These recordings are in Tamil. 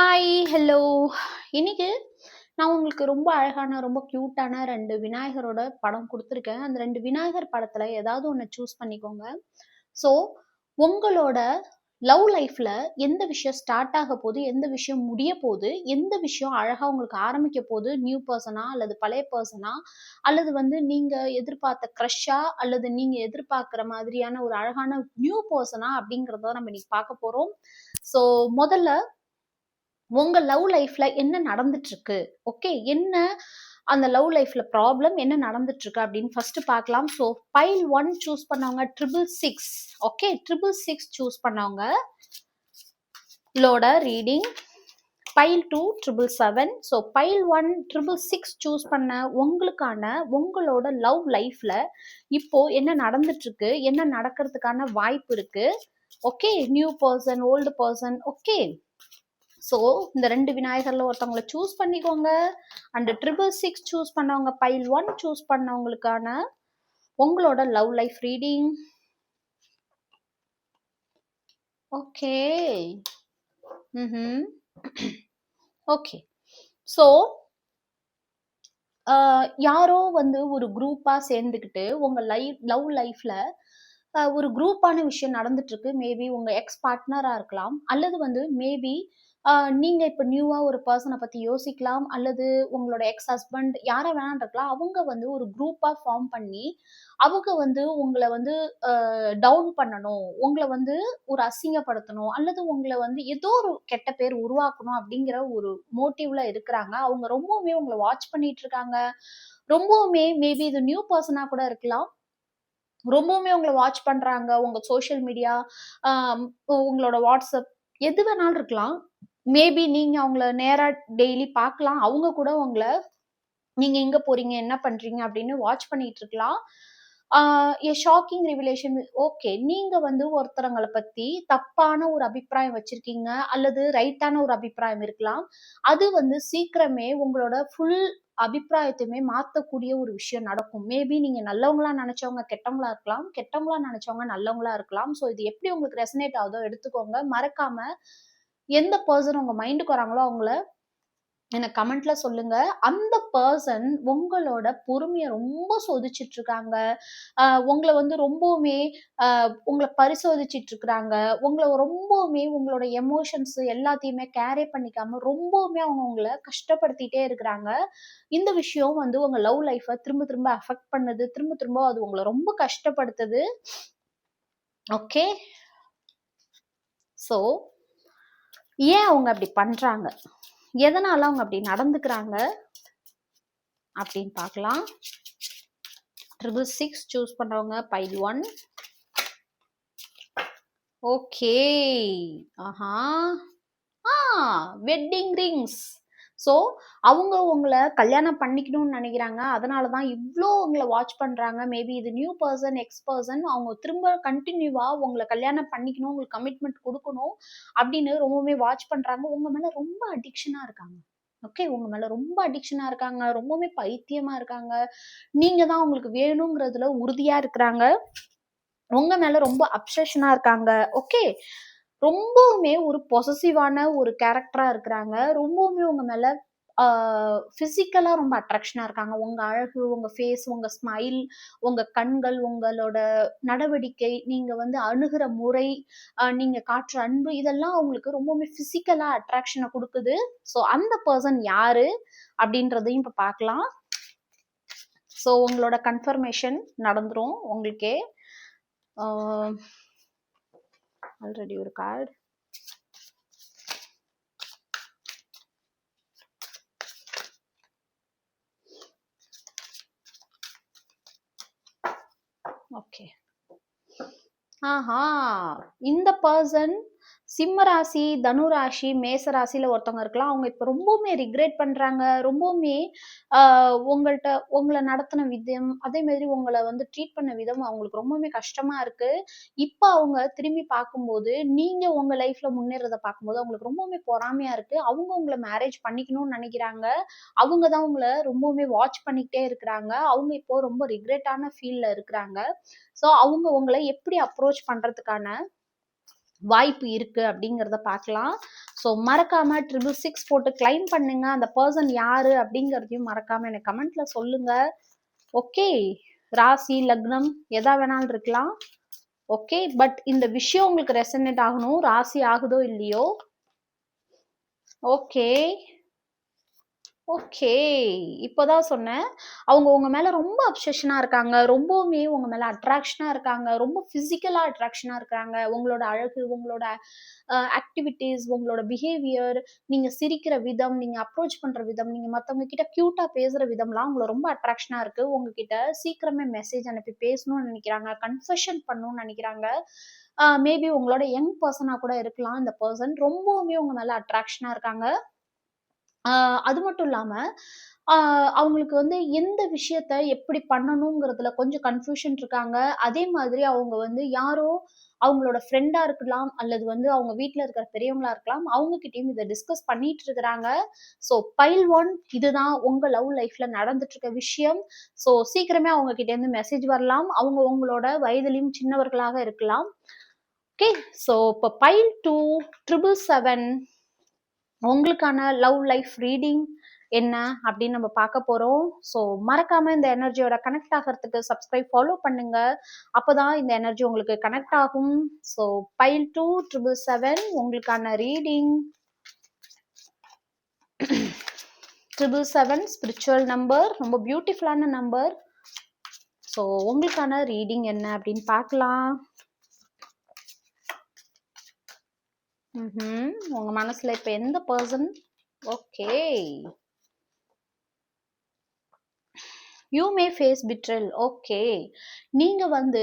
Hi, hello. இன்னைக்கு நான் உங்களுக்கு ரொம்ப அழகான, ரொம்ப கியூட்டான 2 விநாயகரோட படம் குடுத்துருக்கேன். அந்த 2 விநாயகர் படத்துல ஏதாவது ஒண்ணு சூஸ் பண்ணிக்கோங்க. ஸோ, உங்களோட லவ் லைஃப்ல எந்த விஷயம் ஸ்டார்ட் ஆகப்போது, எந்த விஷயம் முடியப்போது, எந்த விஷயம் அழகா உங்களுக்கு ஆரம்பிக்கப்போது, நியூ பெர்சனா அல்லது பழைய பெர்சனா, அல்லது நீங்க எதிர்பார்த்த க்ரஷ்ஷா, அல்லது நீங்க எதிர்பார்க்கிற மாதிரியான ஒரு அழகான நியூ பெர்சனா அப்படிங்கிறத நம்ம இன்னைக்கு பார்க்க போறோம். ஸோ, முதல்ல உங்க லவ் லைஃப்ல என்ன நடந்துட்டு இருக்கு? ஓகே. என்ன அந்த லவ் லைஃப்ல ப்ராப்ளம் என்ன நடந்துட்டு இருக்கு அப்படின்னு ஃபர்ஸ்ட் பார்க்கலாம். ஸோ பைல் 1 சூஸ் பண்ணவங்க 666. ஓகே. 666 சூஸ் பண்ணவங்க லோட reading. Pile 2 777. So pile 1 666 choose பண்ண உங்களுக்கான உங்களோட லவ் லைஃப்ல இப்போ என்ன நடந்துட்டு இருக்கு? என்ன நடக்கிறதுக்கான வாய்ப்பு இருக்கு? Okay. New person, old person. Okay. So இந்த 2 விநாயகர்ல ஒருத்தவங்களை சூஸ் பண்ணிக்கோங்க. அண்ட் 666 சூஸ் பண்ணவங்க பைல் 1 சூஸ் பண்ணவங்களுக்கான உங்களோட love life reading. Okay. Okay. So யாரோ ஒரு குரூப்பா சேர்ந்துக்கிட்டு உங்க லவ் லைஃப்ல ஒரு குரூப்பான விஷயம் நடந்துட்டு இருக்கு. மேபி உங்க எக்ஸ் பார்ட்னரா இருக்கலாம், அல்லது மேபி நீங்க இப்ப நியூவா ஒரு பர்சனை பத்தி யோசிக்கலாம், அல்லது உங்களோட எக்ஸ் ஹஸ்பண்ட் யாரா வேணாலும் இருக்கலாம். அவங்க ஒரு குரூப்பா ஃபார்ம் பண்ணி அவங்க உங்களை டவுன் பண்ணணும், உங்களை ஒரு அசிங்கப்படுத்தணும், அல்லது உங்களை ஏதோ ஒரு கெட்ட பேர் உருவாக்கணும் அப்படிங்கிற ஒரு மோட்டிவ்ல இருக்கிறாங்க. அவங்க ரொம்பவுமே உங்களை வாட்ச் பண்ணிட்டு இருக்காங்க. ரொம்பவுமே மேபி இது நியூ பர்சனா கூட இருக்கலாம். ரொம்பவுமே உங்களை வாட்ச் பண்றாங்க. உங்க சோஷியல் மீடியா, உங்களோட வாட்ஸ்அப் எது வேணாலும் இருக்கலாம். மேபி நீங்க அவங்கள நேரா டெய்லி பார்க்கலாம். அவங்க கூட உங்கள நீங்க எங்க போறீங்க, என்ன பண்றீங்க அப்படின்னு வாட்ச் பண்ணிட்டு இருக்கலாம். எ ஷாக்கிங் ரிவலேஷன். ஓகே. நீங்க ஒருத்தரங்கள பத்தி தப்பான ஒரு அபிப்பிராயம் வச்சிருக்கீங்க, அல்லது ரைட்டான ஒரு அபிப்பிராயம் இருக்கலாம். அது சீக்கிரமே உங்களோட ஃபுல் அபிப்பிராயத்தையுமே மாத்தக்கூடிய ஒரு விஷயம் நடக்கும். மேபி நீங்க நல்லவங்களா நினைச்சவங்க கெட்டவங்களா இருக்கலாம், கெட்டவங்களா நினைச்சவங்க நல்லவங்களா இருக்கலாம். ஸோ இது எப்படி உங்களுக்கு ரெசனேட் ஆகுதோ எடுத்துக்கோங்க. மறக்காம எந்த பர்சன் உங்க மைண்டுக்கு வராங்களோ அவங்கள எனக்கு கமெண்ட்ல சொல்லுங்க. அந்த பர்சன் உங்களோட பொறுமைய ரொம்ப சோதிச்சுட்டு இருக்காங்க. உங்கள ரொம்பவுமே உங்கள பரிசோதிச்சுட்டு இருக்கிறாங்க. உங்கள ரொம்பவுமே உங்களோட எமோஷன்ஸ் எல்லாத்தையுமே கேரே பண்ணிக்காம ரொம்பவுமே அவங்க உங்கள கஷ்டப்படுத்திட்டே இருக்கிறாங்க. இந்த விஷயம் உங்க லவ் லைஃப திரும்ப திரும்ப அஃபெக்ட் பண்ணுது. திரும்ப திரும்ப அது உங்கள ரொம்ப கஷ்டப்படுத்துது. ஓகே. ஸோ ஏன் அவங்க அப்படி பண்றாங்க? எதனால அவங்க அப்படி நடந்துக்கிறாங்க அப்படின்னு பார்க்கலாம். 666 சூஸ் பண்றவங்க பைல் 1. ஓகே. ஆஹா. Wedding rings. ஸோ அவங்க உங்களை கல்யாணம் பண்ணிக்கணும்னு நினைக்கிறாங்க. அதனால தான் இவ்வளோ உங்களை வாட்ச் பண்றாங்க. மேபி இது நியூ பர்சன், எக்ஸ் பர்சன். அவங்க திரும்ப கண்டினியூவா உங்களை கல்யாணம் பண்ணிக்கணும், உங்களுக்கு கமிட்மெண்ட் கொடுக்கணும் அப்படின்னு ரொம்பவுமே வாட்ச் பண்றாங்க. உங்க மேல ரொம்ப அடிக்ஷனா இருக்காங்க. ஓகே. உங்க மேல ரொம்ப அடிக்ஷனா இருக்காங்க. ரொம்பவுமே பைத்தியமா இருக்காங்க. நீங்க தான் உங்களுக்கு வேணுங்கிறதுல உறுதியா இருக்கிறாங்க. உங்க மேல ரொம்ப அப்சஷனா இருக்காங்க. ஓகே. ரொம்பவுமே ஒரு பொசசிவான ஒரு கேரக்டரா இருக்கிறாங்க. ரொம்பவுமே உங்க மேல பிசிக்கலா ரொம்ப அட்ராக்ஷனா இருக்காங்க. உங்க அழகு, உங்க ஃபேஸ், உங்க ஸ்மைல், உங்க கண்கள், உங்களோட நடவடிக்கை, நீங்க அணுகுற முறை, நீங்க காட்டுற அன்பு, இதெல்லாம் அவங்களுக்கு ரொம்பவுமே பிசிக்கலா அட்ராக்ஷனை கொடுக்குது. ஸோ அந்த பர்சன் யாரு அப்படின்றதையும் இப்ப பார்க்கலாம். ஸோ உங்களோட கன்ஃபர்மேஷன் நடந்துரும் உங்களுக்கே. ஆல்ரெடி ஒரு கார்டு. ஓகே. ஆஹா. இந்த பர்சன் சிம்ம ராசி, தனு ராசி, மேச ராசியில ஒருத்தவங்க இருக்கலாம். அவங்க இப்ப ரொம்பவுமே ரிக்ரெட் பண்றாங்க. ரொம்பவுமே உங்கள்ட்ட உங்களை நடத்தின விதம், அதே மாதிரி உங்களை ட்ரீட் பண்ண விதம் அவங்களுக்கு ரொம்பவுமே கஷ்டமா இருக்கு. இப்ப அவங்க திரும்பி பார்க்கும்போது, நீங்க உங்க லைஃப்ல முன்னேறத பார்க்கும்போது அவங்களுக்கு ரொம்பவுமே பொறாமையா இருக்கு. அவங்க உங்களை மேரேஜ் பண்ணிக்கணும்னு நினைக்கிறாங்க. அவங்க தான் உங்களை ரொம்பவுமே வாட்ச் பண்ணிக்கிட்டே இருக்கிறாங்க. அவங்க இப்போ ரொம்ப ரிக்ரெட்டான ஃபீல்ல இருக்கிறாங்க. ஸோ அவங்க உங்களை எப்படி அப்ரோச் பண்றதுக்கான வாய்ப்பு இருக்கு அப்படிங்கிறத பார்க்கலாம். ஸோ மறக்காம 666 போட்டு கிளைம் பண்ணுங்க. அந்த பர்சன் யாரு அப்படிங்கிறதையும் மறக்காம எனக்கு கமெண்ட்ல சொல்லுங்க. ஓகே, ராசி லக்னம் எதா வேணாலும் இருக்கலாம். ஓகே, பட் இந்த விஷயம் உங்களுக்கு ரெசனேட் ஆகணும். ராசி ஆகுதோ இல்லையோ. ஓகே ஓகே, இப்போதான் சொன்னேன். அவங்க உங்க மேல ரொம்ப அப்சஷனா இருக்காங்க. ரொம்பவுமே உங்க மேல அட்ராக்ஷனா இருக்காங்க. ரொம்ப பிசிக்கலா அட்ராக்ஷனா இருக்காங்க. உங்களோட அழகு, உங்களோட ஆக்டிவிட்டீஸ், உங்களோட பிஹேவியர், நீங்க சிரிக்கிற விதம், நீங்க அப்ரோச் பண்ற விதம், நீங்க மத்தவங்க கிட்ட கியூட்டா பேசுற விதம்லாம் உங்கள ரொம்ப அட்ராக்ஷனா இருக்கு. உங்ககிட்ட சீக்கிரமே மெசேஜ் அனுப்பி பேசணும்னு நினைக்கிறாங்க. கன்ஃபெஷன் பண்ணணும்னு நினைக்கிறாங்க. மேபி உங்களோட யங் பர்சனா கூட இருக்கலாம். இந்த பர்சன் ரொம்பவுமே உங்க மேல அட்ராக்ஷனா இருக்காங்க. அது மட்டும் இல்லாம, ஆ அவங்களுக்கு வந்து எந்த விஷயத்த எப்படி பண்ணணுங்கிறதுல கொஞ்சம் கன்ஃப்யூஷன் இருக்காங்க. அதே மாதிரி அவங்க வந்து யாரோ அவங்களோட ஃப்ரெண்டா இருக்கலாம், அல்லது வந்து அவங்க வீட்ல இருக்கிற பெரியவங்களா இருக்கலாம். அவங்க கிட்டயும் இத டிஸ்கஸ் பண்ணிட்டு இருக்கிறாங்க. ஸோ பைல் 1 இதுதான் உங்க லவ் லைஃப்ல நடந்துட்டு இருக்க விஷயம். ஸோ சீக்கிரமே அவங்க கிட்ட இருந்து மெசேஜ் வரலாம். அவங்க உங்களோட வயதிலும் சின்னவர்களாக இருக்கலாம். ஓகே, ஸோ இப்போ பைல் 2 777 உங்களுக்கான லவ் லைஃப் ரீடிங் என்ன அப்படின்னு நம்ம பார்க்க போறோம். ஸோ மறக்காம இந்த எனர்ஜியோட கனெக்ட் ஆகிறதுக்கு சப்ஸ்கிரைப் ஃபாலோ பண்ணுங்க. அப்போதான் இந்த எனர்ஜி உங்களுக்கு கனெக்ட் ஆகும். ஸோ பைல் 2 777 உங்களுக்கான ரீடிங். 777 ஸ்பிரிச்சுவல் நம்பர், ரொம்ப பியூட்டிஃபுல்லான நம்பர். ஸோ உங்களுக்கான ரீடிங் என்ன அப்படின்னு பார்க்கலாம். உங்க மனசுல இப்ப எந்த person? Okay, you may face betrayal. Okay, நீங்க வந்து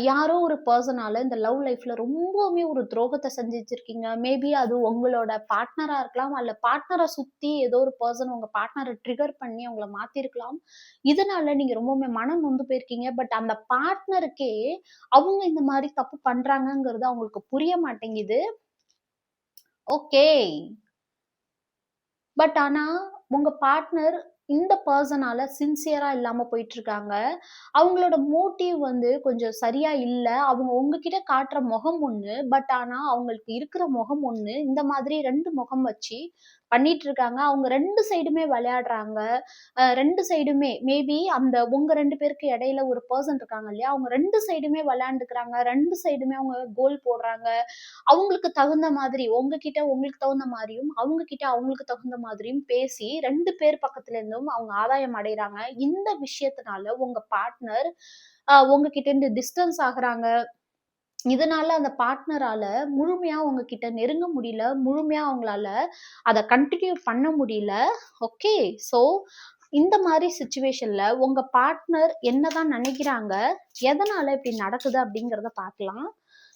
யாரோ ஒரு பர்சனால இந்த லவ் லைஃப்ல ரொம்பவுமே ஒரு துரோகத்தை செஞ்சிருக்கீங்க. மேபி அது உங்களோட பார்ட்னரா இருக்கலாம், அல்ல பார்ட்னரை சுத்தி ஏதோ ஒரு பர்சன் உங்க பார்ட்னரை ட்ரிகர் பண்ணி அவங்கள மாத்திருக்கலாம். இதனால நீங்க ரொம்பவுமே மனம் நொந்து போயிருக்கீங்க. பட் அந்த பார்ட்னருக்கே அவங்க இந்த மாதிரி தப்பு பண்றாங்கங்கிறது அவங்களுக்கு புரிய மாட்டேங்குது. ஓகே, பட் ஆனா உங்க பார்ட்னர் இந்த பர்சனால சின்சியரா இல்லாம போயிட்டு இருக்காங்க. அவங்களோட மோட்டிவ் வந்து கொஞ்சம் சரியா இல்ல. அவங்க உங்ககிட்ட காட்டுற முகம் ஒண்ணு, பட் ஆனா அவங்களுக்கு இருக்கிற முகம் ஒண்ணு. இந்த மாதிரி 2 முகம் வச்சு பண்ணிட்டு இருக்காங்க. அவங்க 2 சைடுமே விளையாடுறாங்க. 2 சைடுமே மேபி அந்த உங்க 2 பேருக்கு இடையில ஒரு பெர்சன் இருக்காங்க இல்லையா? அவங்க 2 சைடுமே விளையாண்டுக்கிறாங்க. 2 சைடுமே அவங்க கோல் போடுறாங்க. அவங்களுக்கு தகுந்த மாதிரி உங்ககிட்ட உங்களுக்கு தகுந்த மாதிரியும், அவங்க கிட்ட அவங்களுக்கு தகுந்த மாதிரியும் பேசி 2 பேர் பக்கத்துல இருந்தும் அவங்க ஆதாயம் அடையறாங்க. இந்த விஷயத்தினால உங்க பார்ட்னர் உங்ககிட்ட இருந்து டிஸ்டன்ஸ் ஆகுறாங்க. இதனால அந்த பார்ட்னரால முழுமையா உங்ககிட்ட நெருங்க முடியல. முழுமையா அவங்களால அத கன்டின்யூ பண்ண முடியல. ஓகே, ஸோ இந்த மாதிரி சிச்சுவேஷன்ல உங்க பார்ட்னர் என்னதான் நினைக்கிறாங்க? எதனால இப்படி நடக்குது அப்படிங்கிறத பார்க்கலாம்.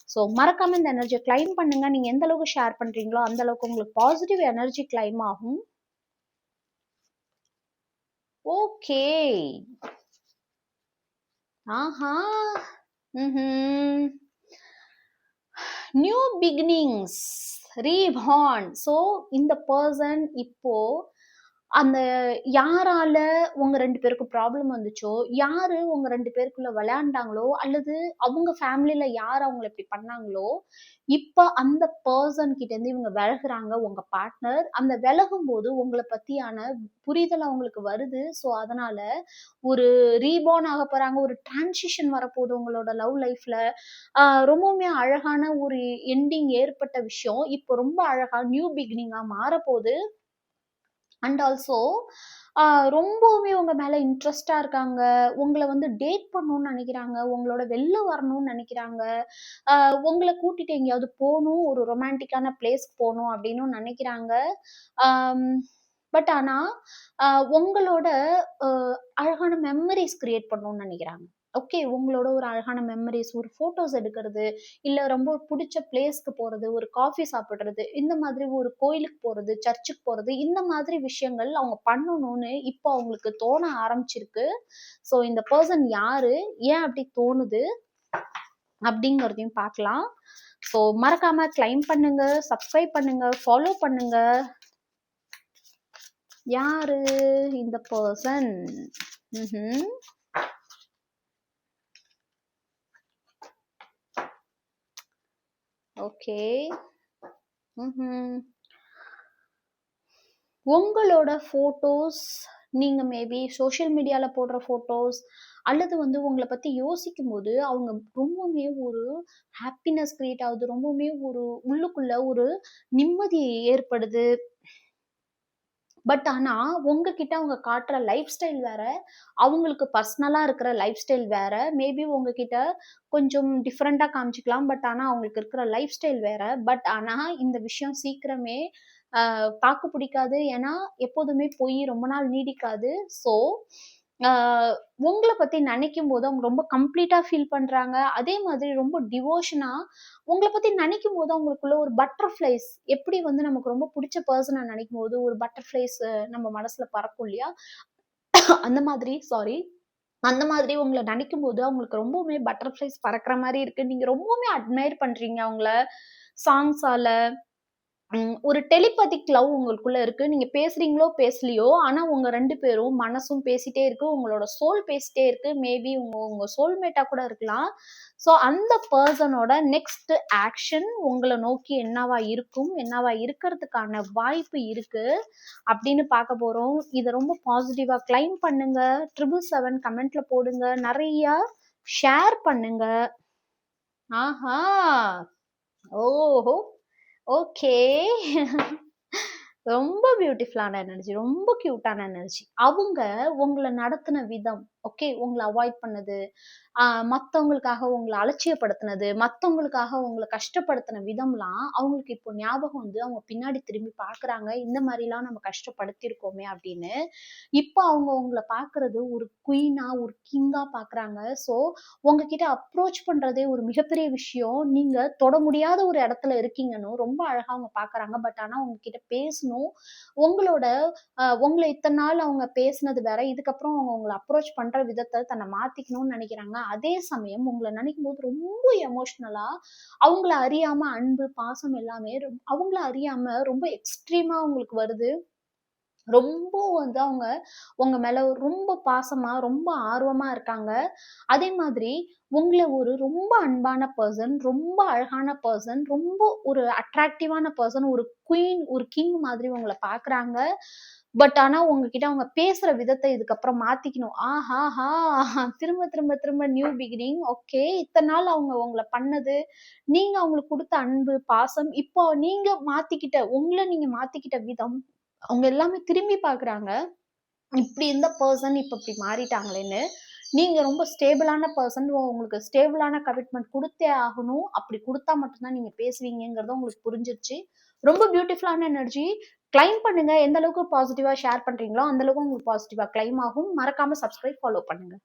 ஸோ மறக்காம இந்த எனர்ஜியை கிளைம் பண்ணுங்க. நீங்க எந்த அளவுக்கு ஷேர் பண்றீங்களோ அந்த அளவுக்கு உங்களுக்கு பாசிட்டிவ் எனர்ஜி கிளைம் ஆகும். ஓகே, ஆஹா, நியூ பிகினிங்ஸ், ரீபார்ன். ஸோ இந்த பர்சன் இப்போ அந்த யாரால உங்க 2 பேருக்கும் ப்ராப்ளம் வந்துச்சோ, யாரு உங்க 2 பேருக்குள்ள விளையாண்டாங்களோ, அல்லது அவங்க ஃபேமிலில யார் அவங்கள இப்படி பண்ணாங்களோ, இப்ப அந்த பெர்சன் கிட்ட இருந்து இவங்க விலகுறாங்க உங்க பார்ட்னர். அந்த விலகும்போது உங்கள பத்தியான புரிதல் அவங்களுக்கு வருது. ஸோ அதனால ஒரு ரீபார்ன் ஆக போறாங்க. ஒரு டிரான்சிஷன் வரப்போகுது உங்களோட லவ் லைஃப்ல. ரொம்பவுமே அழகான ஒரு எண்டிங் ஏற்பட்ட விஷயம். இப்போ ரொம்ப அழகா நியூ பிகினிங்கா மாறப்போகுது. அண்ட் ஆல்சோ ரொம்பவுமே உங்க மேல இன்ட்ரெஸ்டா இருக்காங்க. உங்கள வந்து டேட் பண்ணணும்னு நினைக்கிறாங்க. உங்களோட வெளில வரணும்னு நினைக்கிறாங்க. உங்கள கூட்டிட்டு எங்கேயாவது போணும், ஒரு ரொமான்டிக்கான பிளேஸ்க்கு போணும் அப்படின்னு நினைக்கிறாங்க. பட் ஆனா உங்களோட அ அழகான மெமரீஸ் கிரியேட் பண்ணணும்னு நினைக்கிறாங்க. ஓகே, உங்களோட ஒரு அழகான மெமரீஸ், ஒரு ஃபோட்டோஸ் எடுக்கிறது, இல்ல ரொம்ப புடிச்ச பிளேஸ்க்கு போறது, ஒரு காஃபி சாப்பிடுறது, இந்த மாதிரி ஒரு கோயிலுக்கு போறது, சர்ச்சுக்கு போறது, இந்த மாதிரி விஷயங்கள் அவங்க பண்ணணும்னு இப்போ அவங்களுக்கு தோண ஆரம்பிச்சிருக்கு. ஸோ இந்த பெர்சன் யாரு? ஏன் அப்படி தோணுது? அப்படிங்கிறதையும் பார்க்கலாம். ஸோ மறக்காம கிளைம் பண்ணுங்க, சப்ஸ்கிரைப் பண்ணுங்க, ஃபாலோ பண்ணுங்க. யாரு இந்த பர்சன்? ஓகே. ம்ஹ்ம். உங்களோட ஃபோட்டோஸ் நீங்க மேபி சோஷியல் மீடியால போடுற ஃபோட்டோஸ், அல்லது வந்து உங்கள பத்தி யோசிக்கும்போது, அவங்க ரொம்பவுமே ஒரு ஹாப்பினஸ் கிரியேட் ஆகுது. ரொம்பவுமே ஒரு உள்ளுக்குள்ள ஒரு நிம்மதி ஏற்படுது. பட் ஆனா, உங்ககிட்ட அவங்க காட்டுற லைஃப் ஸ்டைல் வேற. அவங்களுக்கு பர்சனலா இருக்கிற லைஃப் ஸ்டைல் வேற. மேபி உங்ககிட்ட கொஞ்சம் டிஃபரெண்ட்டா காமிச்சுக்கலாம். பட் ஆனா, அவங்களுக்கு இருக்கிற லைஃப் ஸ்டைல் வேற. பட் ஆனா, இந்த விஷயம் சீக்கிரமே தாக்கு பிடிக்காது. ஏன்னா, எப்போதுமே பொய் ரொம்ப நாள் நீடிக்காது. ஸோ, அ உங்கள பத்தி நெனைக்கும்போது அவங்க ரொம்ப கம்ப்ளீட்டா ஃபீல் பண்றாங்க. அதே மாதிரி ரொம்ப டிவோஷனா உங்கள பத்தி நெனைக்கும்போது அவங்களுக்குள்ள ஒரு பட்டர்ஃப்ளைஸ் எப்படி வந்து நமக்கு ரொம்ப புடிச்ச பெர்சன நெனைக்கும்போது ஒரு பட்டர்ஃப்ளைஸ் நம்ம மனசுல பறக்கும் இல்லையா? அந்த மாதிரி சாரி. அந்த மாதிரி உங்கள நெனைக்கும்போது அவங்களுக்கு ரொம்பவுமே பட்டர்ஃப்ளைஸ் பறக்கிற மாரி இருக்கு. நீங்க ரொம்பவுமே அட்மையர் பண்றீங்க அவங்கள. சாங்ஸால, ஒரு டெலிபதிக் லவ் உங்களுக்குள்ள இருக்கு. நீங்க பேசுறீங்களோ, பேசலையோ, ஆனா உங்க 2 பேரும் மனசும் பேசிட்டே இருக்கு. உங்களோட சோல் பேசிட்டே இருக்கு. மேபி உங்க உங்க சோல்மேட்டா கூட இருக்கலாம். ஸோ அந்த பெர்சனோட நெக்ஸ்ட் ஆக்ஷன் உங்கள நோக்கி என்னவா இருக்கும்? என்னவா இருக்கறதுக்கான வாய்ப்பு இருக்கு? அப்படின்னு பார்க்க போறோம். இத ரொம்ப பாசிட்டிவா கிளைம் பண்ணுங்க. 777 கமெண்ட்ல போடுங்க. நெறைய ஷேர் பண்ணுங்க. ஆஹா! ஓஹோ! ஓகே. ரொம்ப பியூட்டிஃபுல்லான எனர்ஜி. ரொம்ப கியூட்டான எனர்ஜி. அவங்க உங்கள நடத்துன விதம், ஓகே. உங்கள அவாய்ட் பண்ணது, மத்தவங்களுக்காக உங்கள அலட்சியப்படுத்துனது, மத்தவங்களுக்காக உங்கள கஷ்டப்படுத்தின விதம்லாம் அவங்களுக்கு இப்போ ஞாபகம் வந்து அவங்க பின்னாடி திரும்பி பார்க்குறாங்க. இந்த மாரிலாம் நம்ம கஷ்டப்படுத்தியிருக்கோமே அப்படின்னு. இப்ப அவங்க உங்கள பார்க்குறது ஒரு குயினா, ஒரு கிங்கா பார்க்குறாங்க. ஸோ உங்ககிட்ட அப்ரோச் பண்றதே ஒரு மிகப்பெரிய விஷயம். நீங்க தொட முடியாத ஒரு இடத்துல இருக்கீங்கன்னு ரொம்ப அழகா அவங்க பார்க்குறாங்க. பட் ஆனா உங்ககிட்ட பேசணும். உங்களோட உங்கள இத்தன நாள் அவங்க பேசினது வேற. இதுக்கப்புறம் அவங்க உங்கள அப்ரோச் பண்ற விதத்த தன்னை மாத்திக்கணும்னு நெனைக்கிறாங்க. அதே சமயம் உங்கள நெனைக்கும்போது ரொம்ப எமோஷனலா அவங்கள அறியாம அன்பு, பாசம் எல்லாமே அவங்கள அறியாம ரொம்ப எக்ஸ்ட்ரீமா உங்களுக்கு வருது. ரொம்ப வந்து அவங்க உங்க மேல ரொம்ப பாசமா, ரொம்ப ஆர்வமா இருக்காங்க. அதே மாதிரி உங்கள ஒரு ரொம்ப அன்பான பெர்சன், ரொம்ப அழகான பெர்சன், ரொம்ப ஒரு அட்ராக்டிவான பெர்சன், ஒரு குயின், ஒரு கிங் மாதிரி உங்கள பார்க்குறாங்க. பட் ஆனா உங்ககிட்ட அவங்க பேசுற விதத்த இதுக்கப்புறம் மாத்திக்கணும். ஆஹாஹா! திரும்ப திரும்ப திரும்ப நியூ பிகினிங். ஓகே. இத்தன நாள் அவங்க உங்கள பண்ணது, நீங்க அவங்களுக்கு குடுத்த அன்பு, பாசம், இப்போ நீங்க மாத்திக்கிட்ட உங்கள நீங்க மாத்திக்கிட்ட விதம், அவங்க எல்லாமே திரும்பி பார்க்குறாங்க. இப்படி இருந்த பெர்சன் இப்ப இப்படி மாறிட்டாங்களேன்னு. நீங்க ரொம்ப ஸ்டேபிளான பெர்சன். உங்களுக்கு ஸ்டேபிளான கமிட்மெண்ட் குடுத்தே ஆகணும். அப்படி குடுத்தா மட்டும் தான் நீங்க பேசுவீங்கங்கிறது உங்களுக்கு புரிஞ்சிருச்சு. ரொம்ப பியூட்டிஃபுல்லான எனர்ஜி. கிளைம் பண்ணுங்க. எந்த அளவுக்கு பாசிட்டிவா ஷேர் பண்றீங்களோ, அந்த அளவுக்கு உங்களுக்கு பாசிட்டிவா கிளைம் ஆகும். மறக்காம சப்ஸ்கிரைப், ஃபாலோ பண்ணுங்க.